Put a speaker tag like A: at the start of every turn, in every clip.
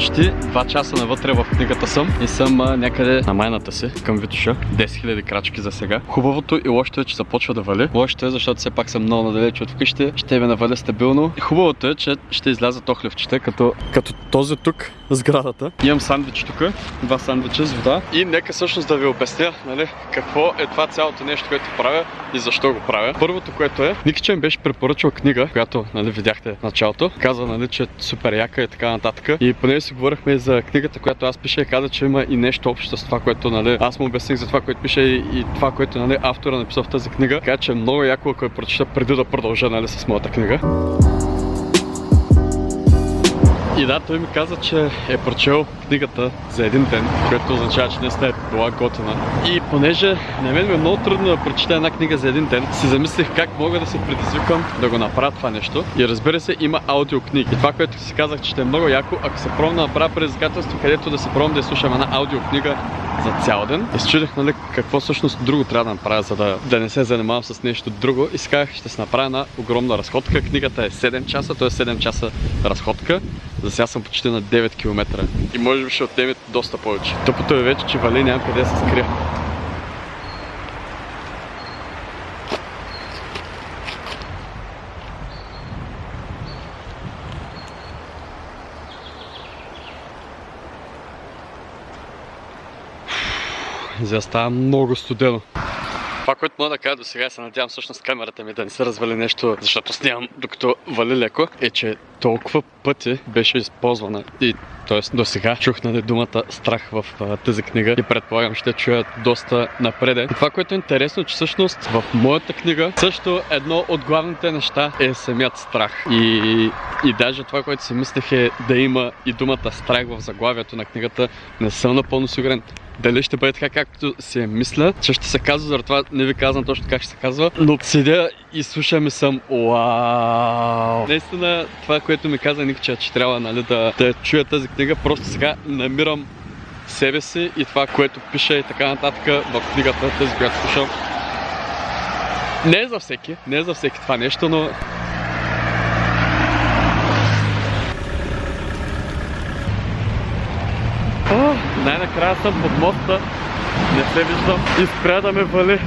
A: Почти 2 часа навътре в книгата съм и съм някъде на майната си, към Витоша. 10 000 крачки за сега. Хубавото и лошото е, че започва да вали. Лошото е, защото все пак съм много надалеч от вкъщи. Ще ви наваля стабилно. И хубавото е, че ще излязат охлевчета, като този тук, сградата. Имам сандвич тук, 2 сандвича с вода. И нека всъщност да ви обясня, нали, какво е това цялото нещо, което правя и защо го правя. Първото, което е, Никича ми беше препоръчал книга, която, нали, видяхте в началото. Каза, нали, че е супер яка и така нататък. И поне си говорихме за книгата, която аз пиша, и каза, че има и нещо общо с това, което, нали, аз му обясних за това, което пише и това, което, нали, автора написал в тази книга. Така че е много яко, ако я прочита преди да продължа, нали, с моята книга. И да, той ми каза, че е прочел книгата за един ден, което означава, че днес е била готина. И понеже на мен ми е много трудно да прочита една книга за един ден, си замислих как мога да се предизвикам да го направя това нещо. И разбира се, има аудиокниги. И това, което си казах, че ще е много яко, ако се пробвам да направя предизвикателство, където да се пробвам да слушам една аудиокнига за цял ден. И се чудех, нали, какво всъщност друго трябва да направя, за да не се занимавам с нещо друго. И си казах, ще се направя една огромна разходка. Книгата е 7 часа, т.е. 7 часа разходка. За сега съм почти на 9 км. И може би ще отнеме доста повече. Тъпото е вече, че вали, няма къде да се скрия. За става много студено. Това, което мога да кажа до сега, се надявам всъщност камерата ми да не се развали нещо, защото снимам докато вали леко, е, че толкова пъти беше използвана и т.е. до сега чух, нали, думата страх в тази книга и предполагам ще чуя доста напреде. И това, което е интересно, че всъщност в моята книга също едно от главните неща е самият страх. И даже това, което си мислех е да има и думата страх в заглавието на книгата, не съм напълно сигурен дали ще бъде така, както си мисля, че ще се казва, заради това не ви казвам точно как ще се казва, но седя и слушам и съм вау! Наистина това, което ми каза Никча, че трябва, нали, да чуя тази книга, просто сега намирам себе си и това, което пише и така нататък в книгата, тази, която слушам. Не е за всеки това нещо, но най-накрая съм под моста, не се виждам и спря да ме вали.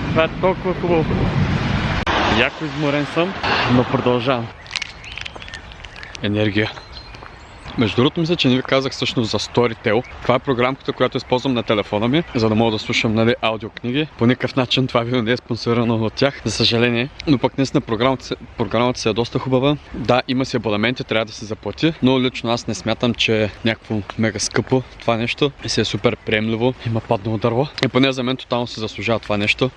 A: Това е толкова хубаво. Яко изморен съм, но продължавам. Енергия. Между другото, мисля, че не ви казах всъщност за Storytel. Това е програмката, която използвам на телефона ми, за да мога да слушам, нали, аудиокниги. По никакъв начин това видео не е спонсорирано от тях, за съжаление. Но пък днес на програмата си е доста хубава. Да, има си абонементи, трябва да се заплати, но лично аз не смятам, че е някакво мега скъпо това нещо. И си е супер приемливо, има паднало дърво. И поне за мен тотално се заслужава това нещо,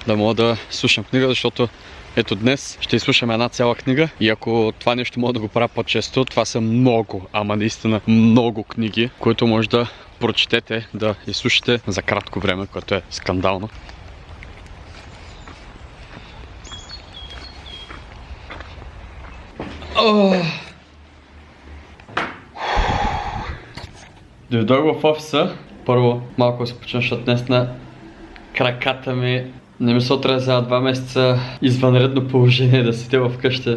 A: да мога да слушам книга, защото ето днес ще изслушам една цяла книга и ако това нещо мога да го правя по-често, това са много, ама наистина много книги, които може да прочетете, да изслушате за кратко време, което е скандално. Дойдох в офиса. Първо малко се почна, защото днес на краката ми не ми се отразява 2 месеца извънредно положение да седя вкъщи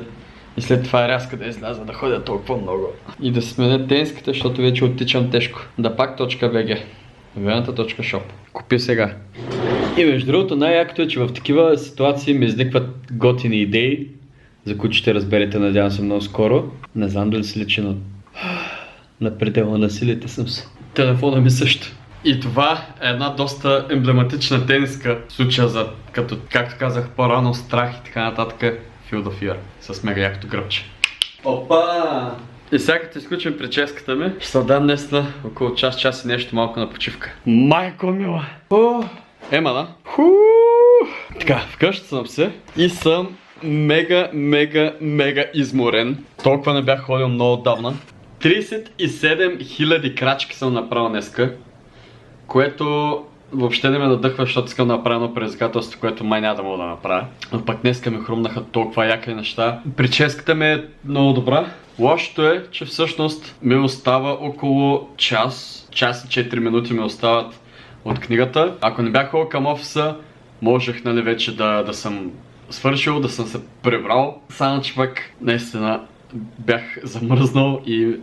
A: и след това рязко да изляза да ходя толкова много. И да сменя тенската, защото вече оттичам тежко. Dapak.bg Вената.shop. Купи сега. И между другото най-якото е, че в такива ситуации ми изникват готини идеи, за които ще разберете, надявам се, много скоро. Не знам дали се личи на предела на силите съм се. Телефона ми също. И това е една доста емблематична тениска в случая за, като, както казах по-рано, страх и така нататък, Field of Fear с мега якото гръбче. Опа! И сега като изключим прическата ми, ще се дам днес на около час и нещо малко на почивка. Майко мила! Ема да? Така, вкъщи съм се и съм мега изморен. Толкова не бях ходил много отдавна. 37 000 крачки съм направил днеска, което въобще не ме надъхва, защото искам да направя едно предизвикателство, което май няма да мога да направя. Но пък днеска ми хрумнаха толкова яки неща. Прическата ми е много добра. Лошото е, че всъщност ми остава около час и 4 минути ми остават от книгата. Ако не бях ходил към офиса, можех, нали, вече да съм свършил, да съм се прибрал. Само че пък наистина бях замръзнал и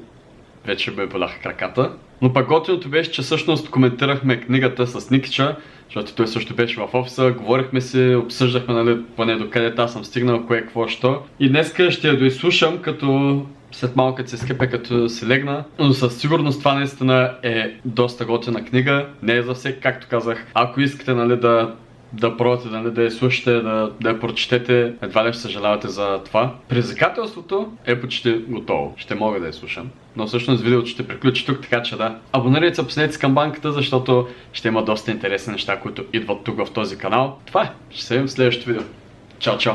A: вече ме боляха краката. Но пък готиното беше, че всъщност коментирахме книгата с Никча, защото той също беше в офиса, говорихме си, обсъждахме, нали, поне докъде аз съм стигнал, кое, какво, що. И днеска ще я доизслушам, като след малко като се скъпя, като си легна. Но със сигурност това наистина е доста готина книга, не е за всеки, както казах. Ако искате, нали, да пробвате, нали, да я слушате, да я прочетете, едва ли ще съжалявате за това. Предизвикателството е почти готово. Ще мога да я слушам. Но всъщност видеото ще приключи тук, така че да. Абонирайте се, пуснете си камбанката, защото ще има доста интересни неща, които идват тук в този канал. Това е. Ще се видим в следващото видео. Чао, чао!